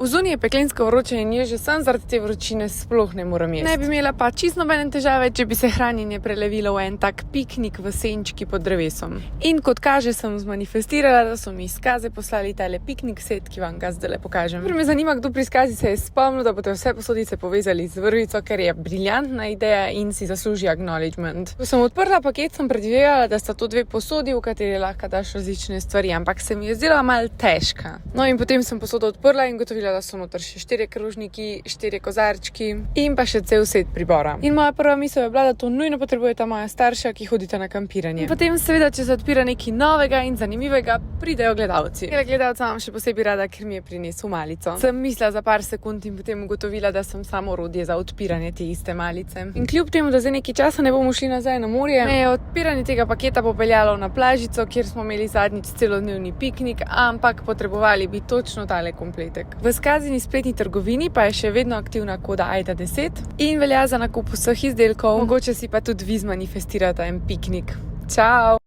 Vzunji je peklensko vroče in jaz že sem zaradi te vročine sploh ne morem jesti. Ne bi imela pa čisto nobene težave, če bi se hranjenje prelevilo v en tak piknik v senčki pod drevesom. In kot kaže, sem zmanifestirala, da so mi izkaze poslali tale piknik set, ki vam ga zdaj pokažem. Prvo me zanima, kdo pri izkazi se je spomnil, da boste vse posodice povezali z vrvico, ker je briljantna ideja in si zasluži acknowledgement. Ko sem odprla paket, sem predvidevala, da sta to dve posodi, v kateri lahko daš različne stvari, ampak se mi je zdela malo težka. No in potem sem posodo odprla in gotovila, da so noter še 4 krožniki, 4 kozarčki in pa še cel set pribora. In moja prva misel je bila, da to nujno potrebujeta moja starša, ki hodita na kampiranje. In potem seveda, če se odpira nekaj novega in zanimivega, pridejo gledalci. Gledalca imam še posebej rada, ker mi je prinesel malico. Sem mislila za par sekund in potem ugotovila, da sem samo orodje za odpiranje te iste malice. In kljub temu, da za nekaj časa ne bomo šli nazaj na morje, me je odpiranje tega paketa popeljalo na plažico, kjer smo imeli zadnjič celodnevni piknik, ampak potrebovali bi točno tale kompletek. V Skazini spletni trgovini pa je še vedno aktivna koda AIDA10 in velja za nakup vseh izdelkov. Mogoče si pa tudi vi zmanifestirate en piknik. Čau!